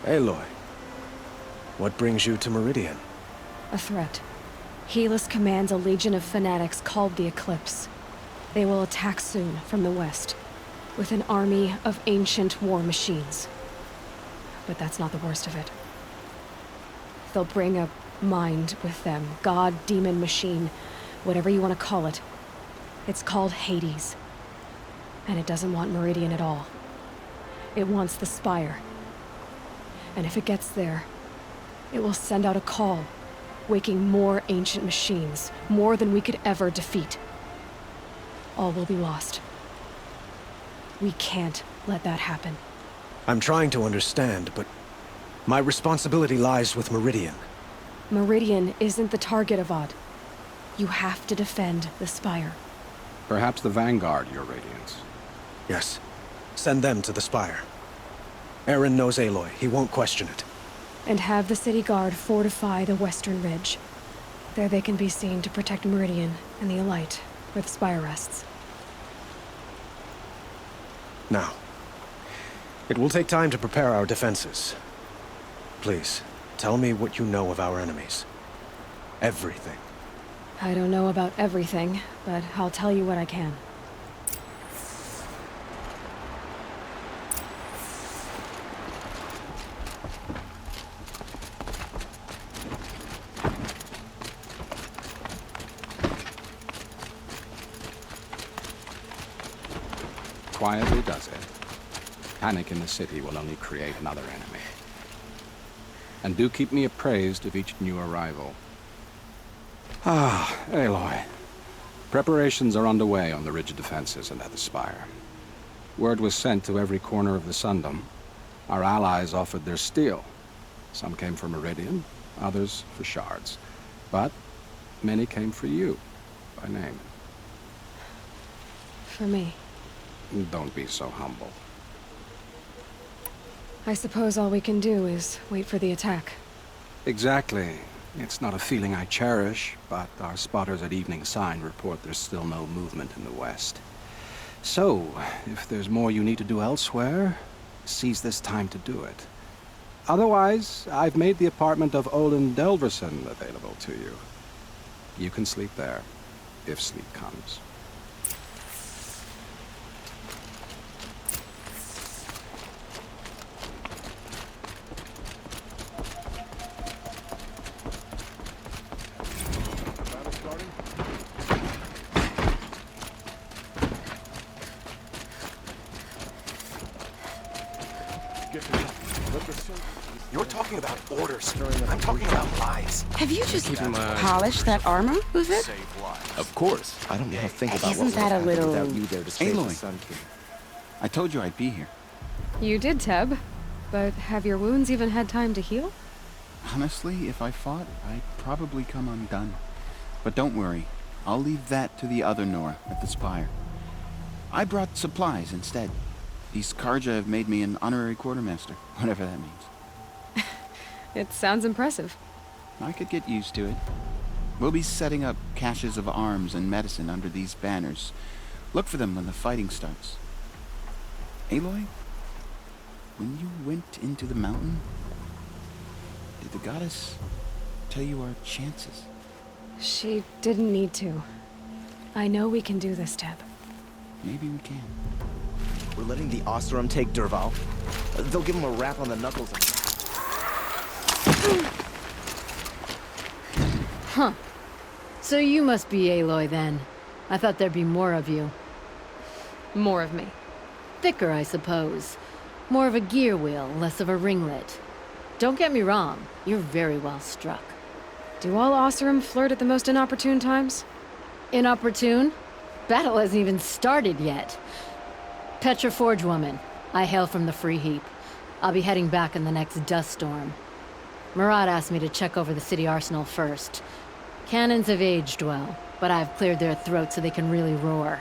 Aloy, what brings you to Meridian? A threat. Helis commands a legion of fanatics called the Eclipse. They will attack soon from the west, with an army of ancient war machines. But that's not the worst of it. They'll bring a mind with them, god, demon, machine, whatever you want to call it. It's called Hades. And it doesn't want Meridian at all. It wants the Spire. And if it gets there, it will send out a call, waking more ancient machines, more than we could ever defeat. All will be lost. We can't let that happen. I'm trying to understand, but my responsibility lies with Meridian. Meridian isn't the target, Avad. You have to defend the Spire. Perhaps the Vanguard, Your Radiance. Yes. Send them to the Spire. Eren knows Aloy. He won't question it. And have the city guard fortify the western ridge. There they can be seen to protect Meridian and the Elite, where the Spire rests. Now, it will take time to prepare our defenses. Please, tell me what you know of our enemies. Everything. I don't know about everything, but I'll tell you what I can. Quietly does it. Panic in the city will only create another enemy. And do keep me appraised of each new arrival. Ah, Aloy. Preparations are underway on the ridge defenses and at the Spire. Word was sent to every corner of the Sundom. Our allies offered their steel. Some came for Meridian, others for shards. But many came for you, by name. For me. Don't be so humble. I suppose all we can do is wait for the attack. Exactly. It's not a feeling I cherish, but our spotters at Evening Sign report there's still no movement in the west. So, if there's more you need to do elsewhere, seize this time to do it. Otherwise, I've made the apartment of Olin Delverson available to you. You can sleep there, if sleep comes. You're talking about orders. I'm talking about lies. Have you just polished that armor with it? Of course. I don't know how to think about Isn't what that a would happen little... without you there to save the Aloy. Sun King. I told you I'd be here. You did, Teb. But have your wounds even had time to heal? Honestly, if I fought, I'd probably come undone. But don't worry. I'll leave that to the other Nora at the Spire. I brought supplies instead. These Karja have made me an honorary quartermaster, whatever that means. It sounds impressive. I could get used to it. We'll be setting up caches of arms and medicine under these banners. Look for them when the fighting starts. Aloy, when you went into the mountain, did the goddess tell you our chances? She didn't need to. I know we can do this, Teb. Maybe we can. We're letting the Oseram take Derval. They'll give him a rap on the knuckles and... Huh. So you must be Aloy then. I thought there'd be more of you. More of me. Thicker, I suppose. More of a gear wheel, less of a ringlet. Don't get me wrong, you're very well struck. Do all Oseram flirt at the most inopportune times? Inopportune? Battle hasn't even started yet. Petra Forge woman. I hail from the Free Heap. I'll be heading back in the next dust storm. Murad asked me to check over the city arsenal first. Cannons have aged well, but I've cleared their throats so they can really roar.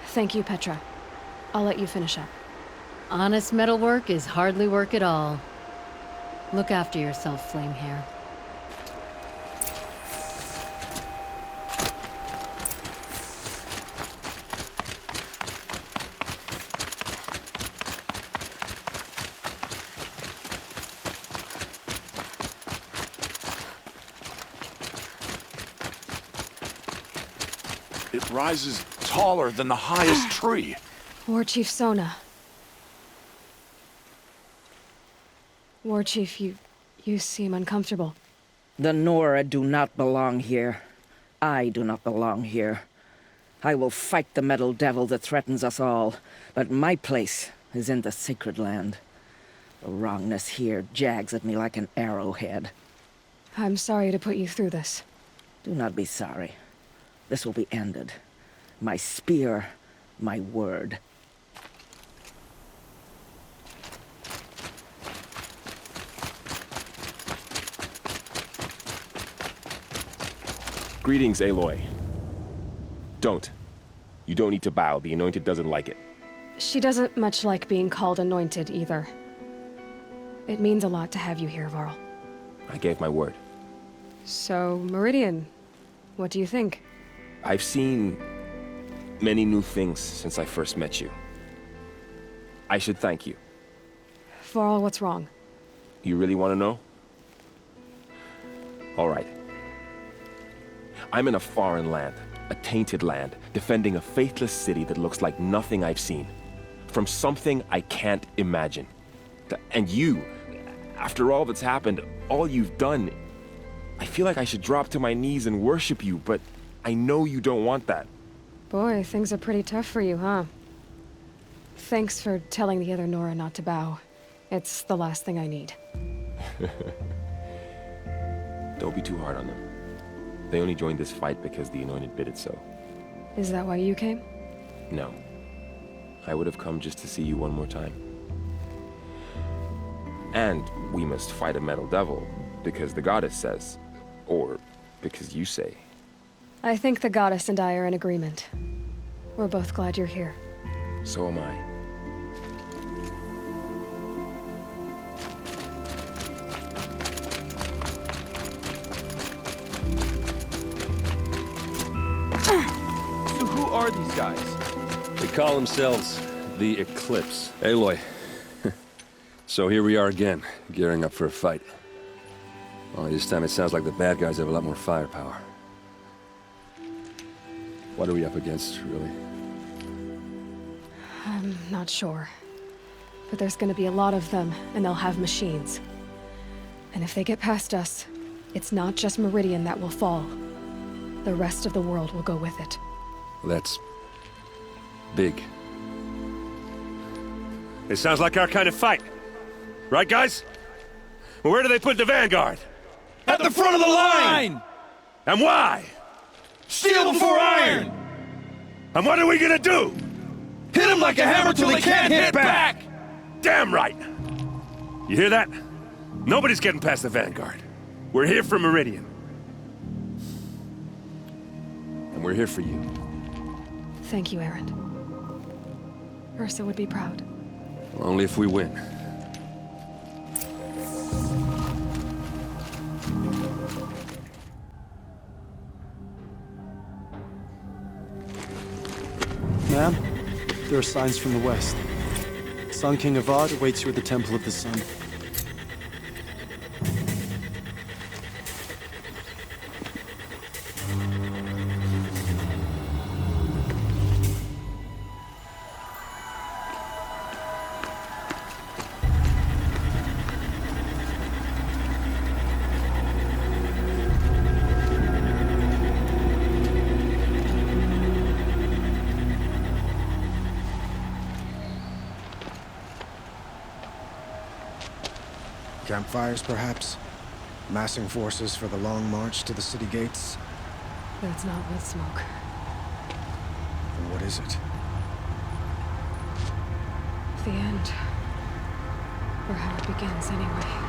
Thank you, Petra. I'll let you finish up. Honest metalwork is hardly work at all. Look after yourself, Flamehair. It rises taller than the highest tree. War Chief Sona. War Chief, you seem uncomfortable. The Nora do not belong here. I do not belong here. I will fight the metal devil that threatens us all, but my place is in the sacred land. The wrongness here jags at me like an arrowhead. I'm sorry to put you through this. Do not be sorry. This will be ended. My spear, my word. Greetings, Aloy. Don't. You don't need to bow. The Anointed doesn't like it. She doesn't much like being called anointed, either. It means a lot to have you here, Varl. I gave my word. So, Meridian, what do you think? I've seen many new things since I first met you. I should thank you. Varl, what's wrong? You really want to know? All right. I'm in a foreign land, a tainted land, defending a faithless city that looks like nothing I've seen. From something I can't imagine. And you, after all that's happened, all you've done, I feel like I should drop to my knees and worship you, but I know you don't want that. Boy, things are pretty tough for you, huh? Thanks for telling the other Nora not to bow. It's the last thing I need. Don't be too hard on them. They only joined this fight because the Anointed bid it so. Is that why you came? No. I would have come just to see you one more time. And we must fight a metal devil, because the goddess says. Or because you say. I think the goddess and I are in agreement. We're both glad you're here. So am I. So who are these guys? They call themselves the Eclipse. Aloy. So here we are again, gearing up for a fight. Only this time it sounds like the bad guys have a lot more firepower. What are we up against, really? I'm not sure. But there's gonna be a lot of them, and they'll have machines. And if they get past us, it's not just Meridian that will fall. The rest of the world will go with it. That's big. It sounds like our kind of fight. Right, guys? Well, where do they put the Vanguard? At the front of the line! And why? Steel before iron! And what are we gonna do? Hit them like a hammer till they can't hit back! Damn right! You hear that? Nobody's getting past the Vanguard. We're here for Meridian. And we're here for you. Thank you, Erend. Ursa would be proud. Only if we win. Ma'am, there are signs from the west. Sun King Avad awaits you at the Temple of the Sun. Campfires, perhaps? Massing forces for the long march to the city gates? That's not with smoke. What is it? The end. Or how it begins, anyway.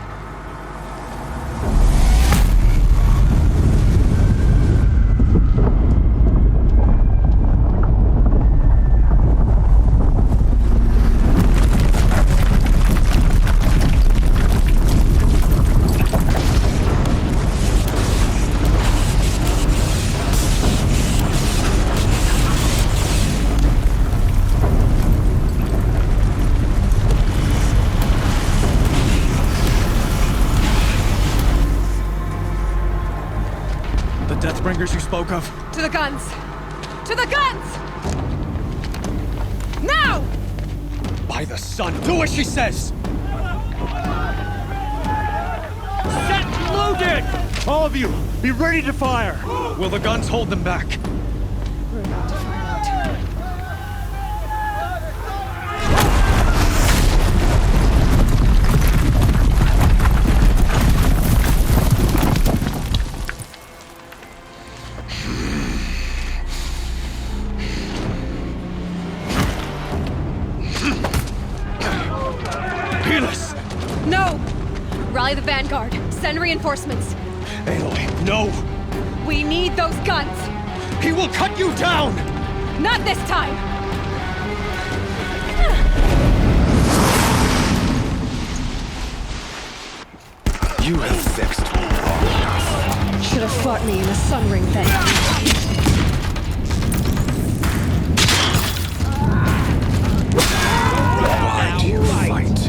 Deathbringers you spoke of? To the guns! To the guns! Now! By the sun, do as she says! Set loaded! All of you, be ready to fire! Will the guns hold them back? We're about to find out. No! Rally the vanguard. Send reinforcements. Aloy, no! We need those guns! He will cut you down! Not this time! You have fixed me long enough. Should have fought me in the sun ring then. Why do you fight?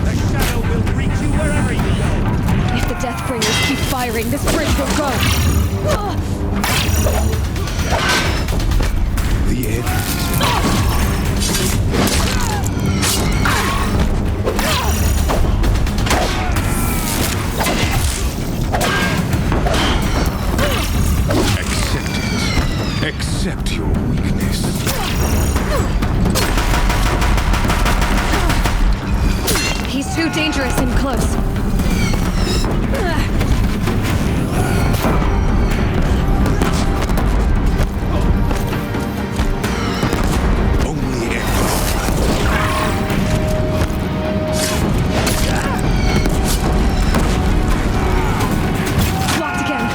The shadow will reach you wherever you go. If the Deathbringers keep firing, this bridge will go. The end. Accept your weakness. He's too dangerous in close. Only Blocked again.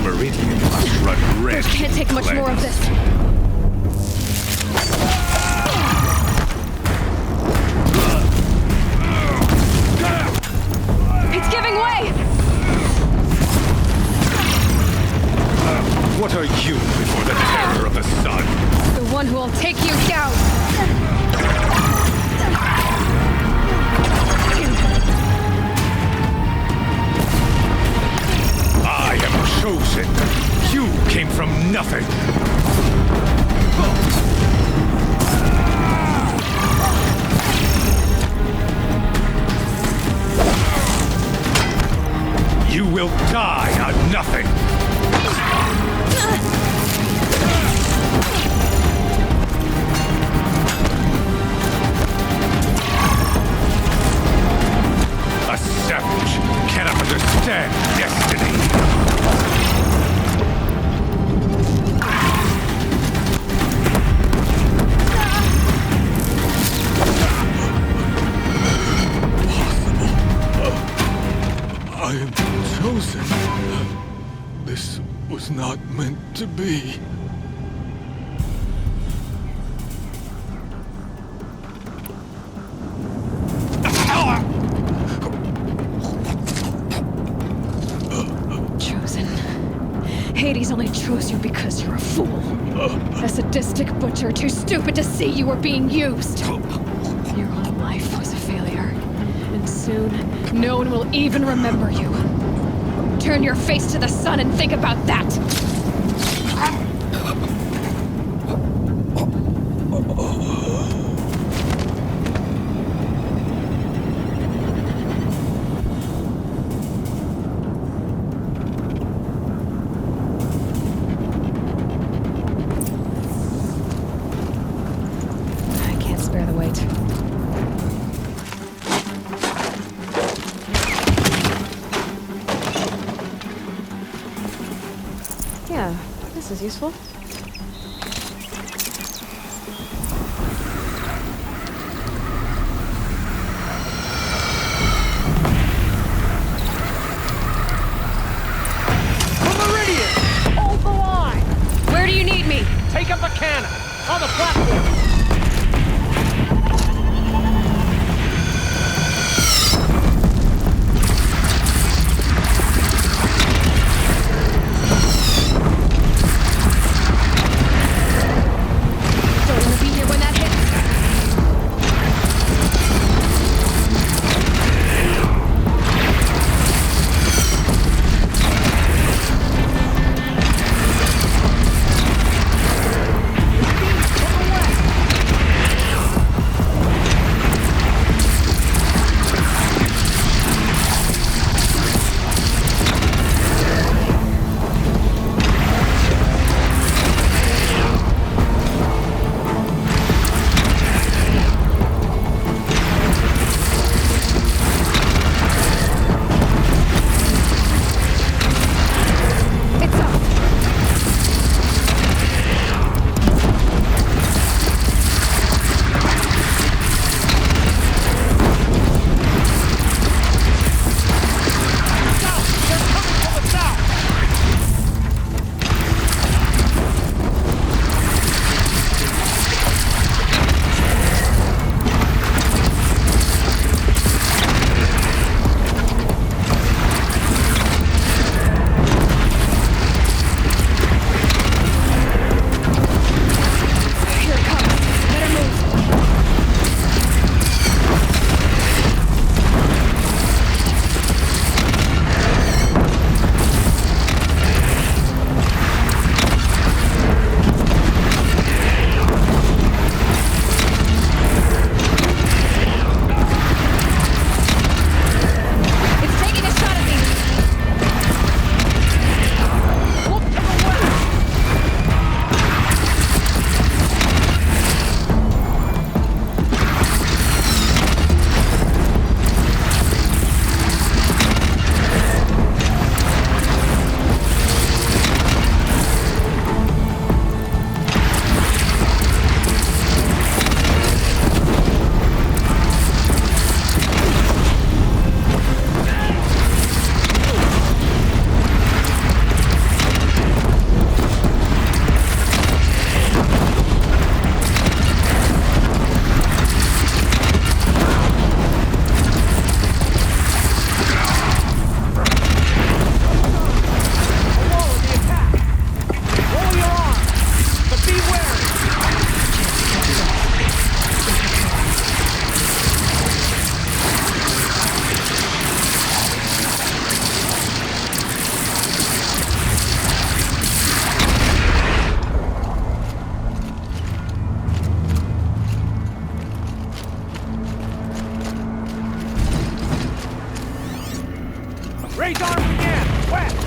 Meridian must run red. Can't take much more of this. It's giving way! What are you before the terror of the sun? The one who will take you down! I am chosen. You came from nothing. You will die on nothing. A savage cannot understand destiny. I am chosen. This was not meant to be. Chosen. Hades only chose you because you're a fool. A sadistic butcher too stupid to see you were being used. Your whole life was a failure. And soon, no one will even remember you. Turn your face to the sun and think about that! I can't spare the weight. Yeah, this is useful. Hold the line! Where do you need me? Take up a cannon! On the platform! Don't want to be here when that hits. Raise arms again! West!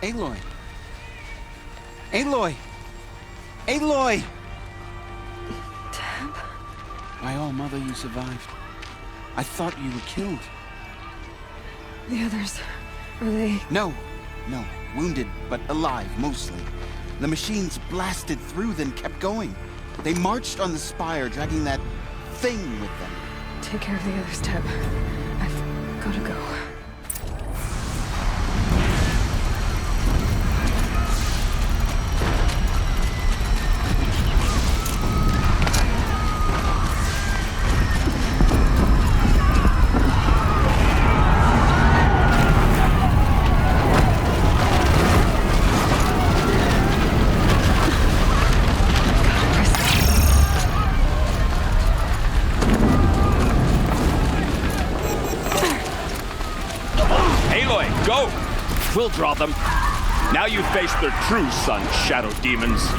Aloy! Aloy! Aloy! Deb? My all-mother, you survived. I thought you were killed. The others, are they... No. Wounded, but alive, mostly. The machines blasted through, then kept going. They marched on the spire, dragging that thing with them. Take care of the others, Deb. I've gotta go. We'll draw them. Now you face their true sun, shadow demons.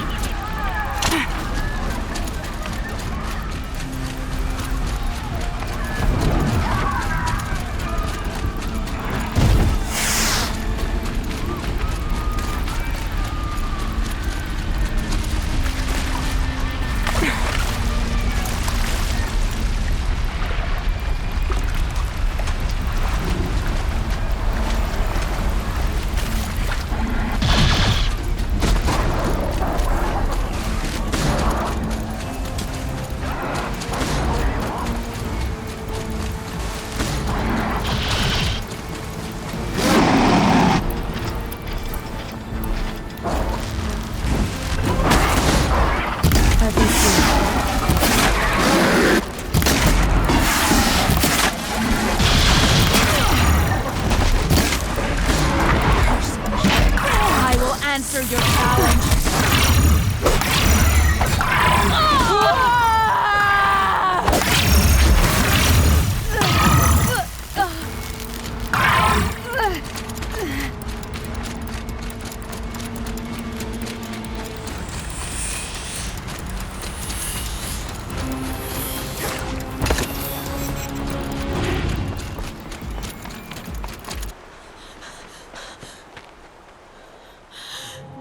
Answer your challenge.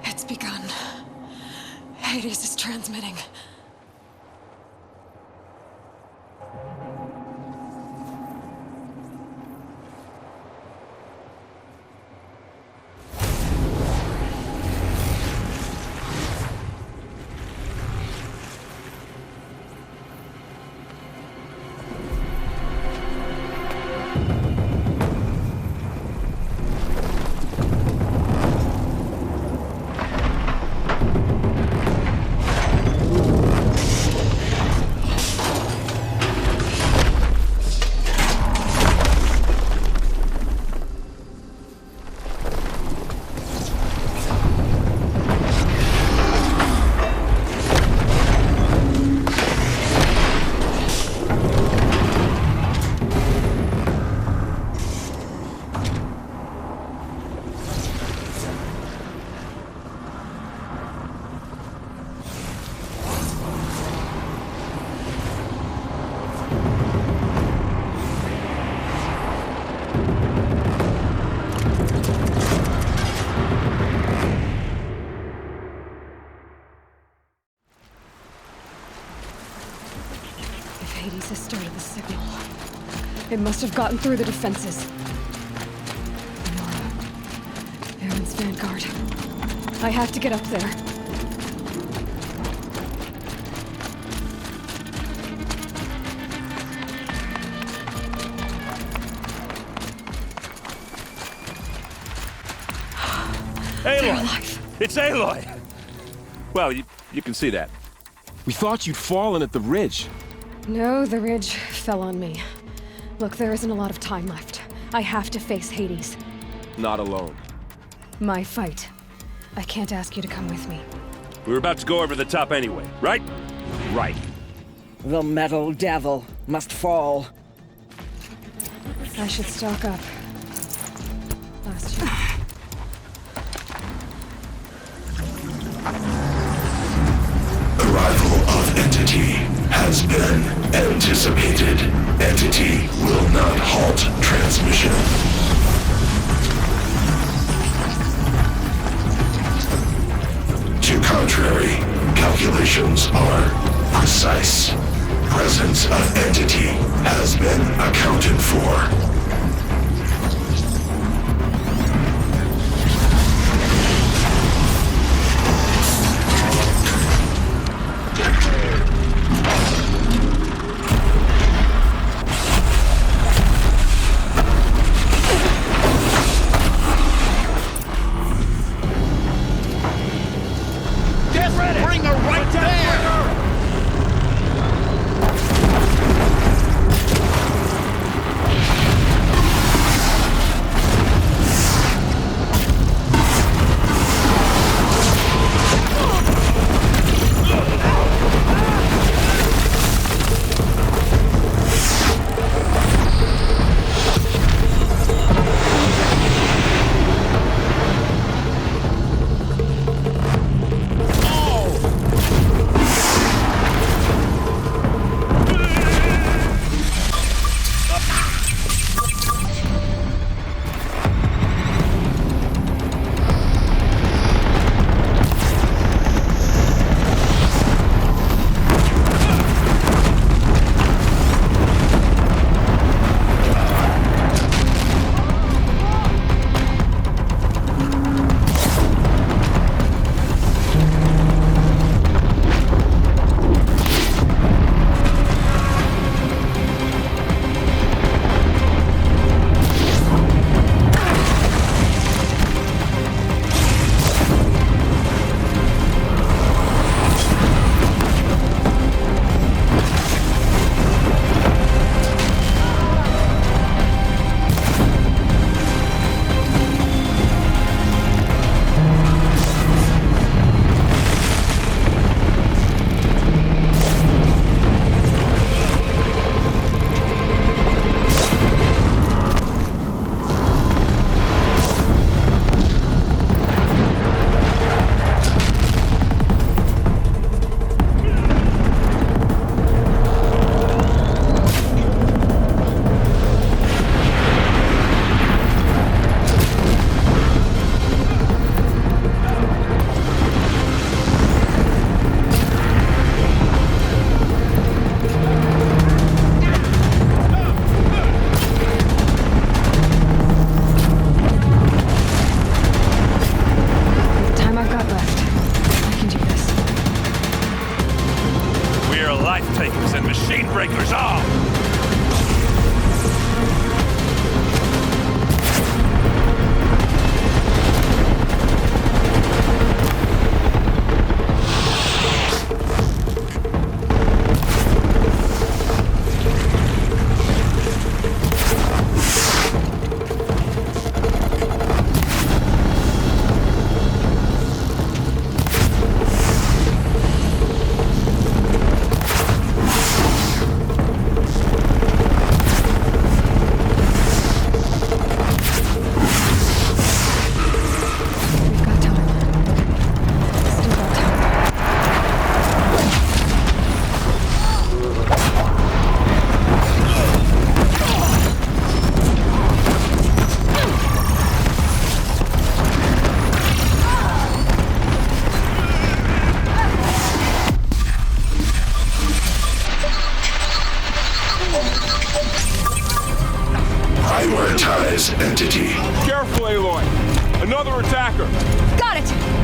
It's begun. Hades is transmitting. Hades has started the signal. It must have gotten through the defenses. Nora. Aaron's vanguard. I have to get up there. Aloy! It's Aloy! Well, you can see that. We thought you'd fallen at the ridge. No, the ridge fell on me. Look, there isn't a lot of time left. I have to face Hades. Not alone. My fight. I can't ask you to come with me. We were about to go over the top anyway, right? Right. The metal devil must fall. I should stock up. Last year. Arrival of Entity has been anticipated. Entity will not halt transmission. To contrary, calculations are precise. Presence of Entity has been accounted for. Another attacker! Got it!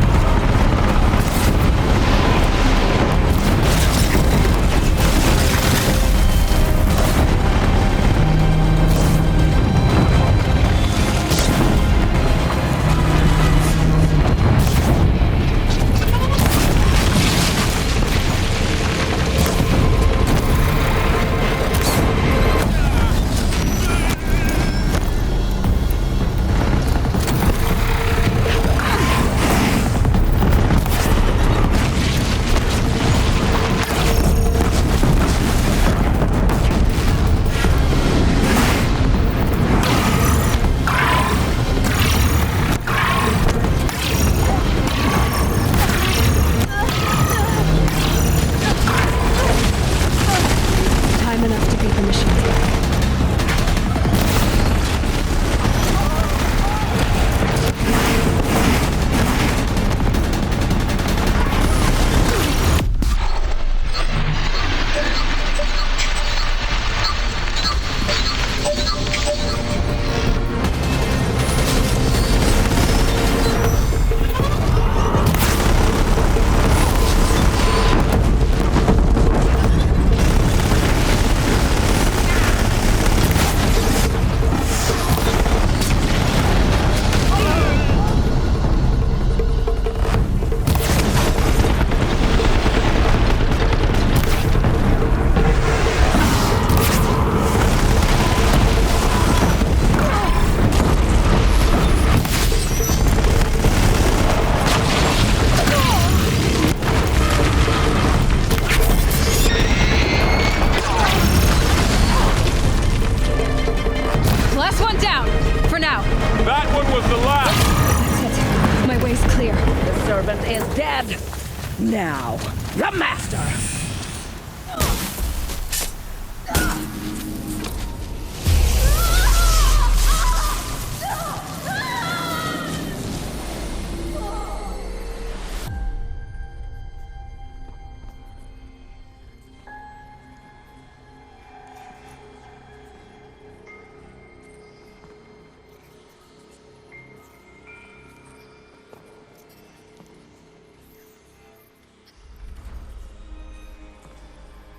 Now, the Master!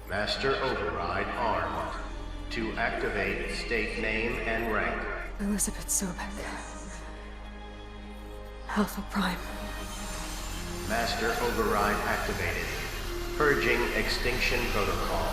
Master Override armed. To activate, state name and rank. Elizabeth Sobek. Alpha Prime. Master Override activated. Purging Extinction Protocol.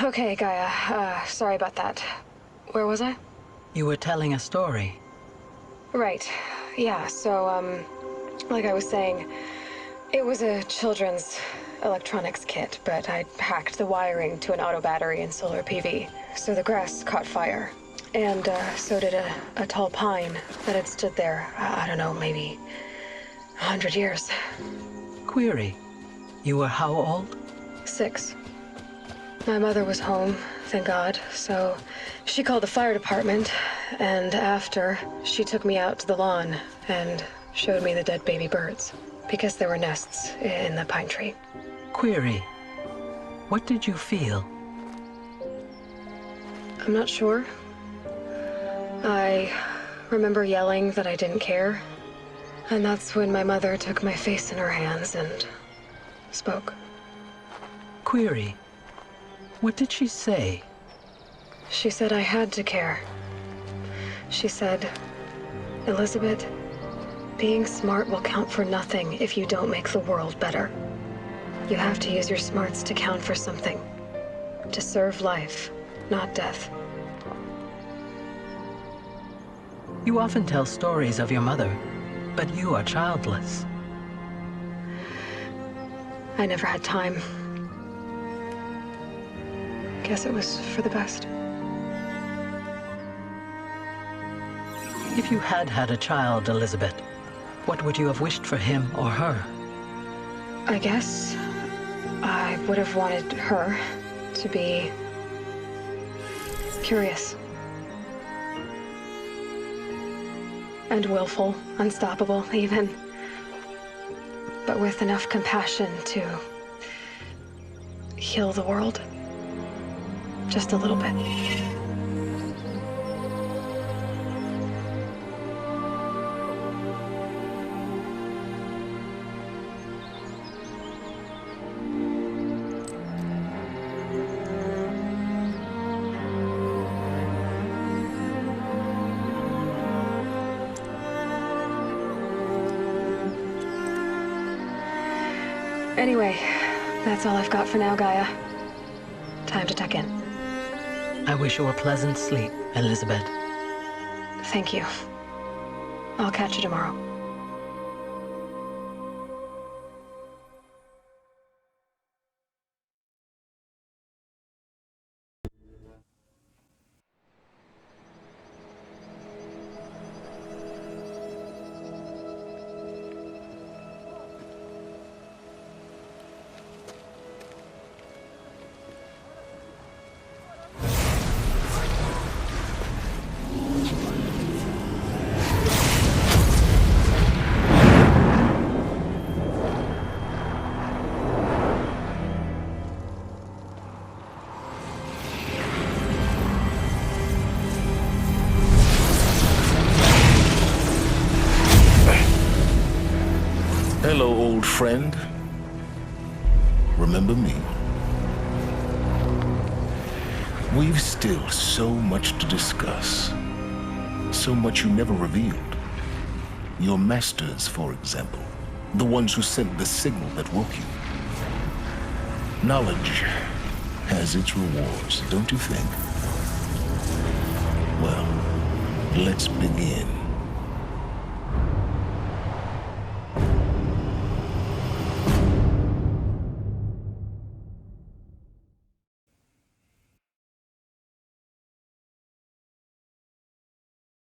Okay, Gaia. Sorry about that. Where was I? You were telling a story. Right. Yeah, so, like I was saying, it was a children's electronics kit, but I hacked the wiring to an auto battery and solar PV. So the grass caught fire. And, so did a tall pine that had stood there, I don't know, maybe 100 years. Query. You were how old? 6. My mother was home, thank God, so she called the fire department, and after, she took me out to the lawn and showed me the dead baby birds, because there were nests in the pine tree. Query. What did you feel? I'm not sure. I remember yelling that I didn't care, and that's when my mother took my face in her hands and spoke. Query. What did she say? She said I had to care. She said, Elizabeth, being smart will count for nothing if you don't make the world better. You have to use your smarts to count for something. To serve life, not death. You often tell stories of your mother, but you are childless. I never had time. Guess it was for the best. If you had had a child, Elizabeth, what would you have wished for him or her? I guess I would have wanted her to be curious. And willful, unstoppable, even. But with enough compassion to heal the world. Just a little bit. Anyway, that's all I've got for now, Gaia. Time to tuck in. I wish you a pleasant sleep, Elizabeth. Thank you. I'll catch you tomorrow. Hello, old friend. Remember me? We've still so much to discuss. So much you never revealed. Your masters, for example. The ones who sent the signal that woke you. Knowledge has its rewards, don't you think? Well, let's begin.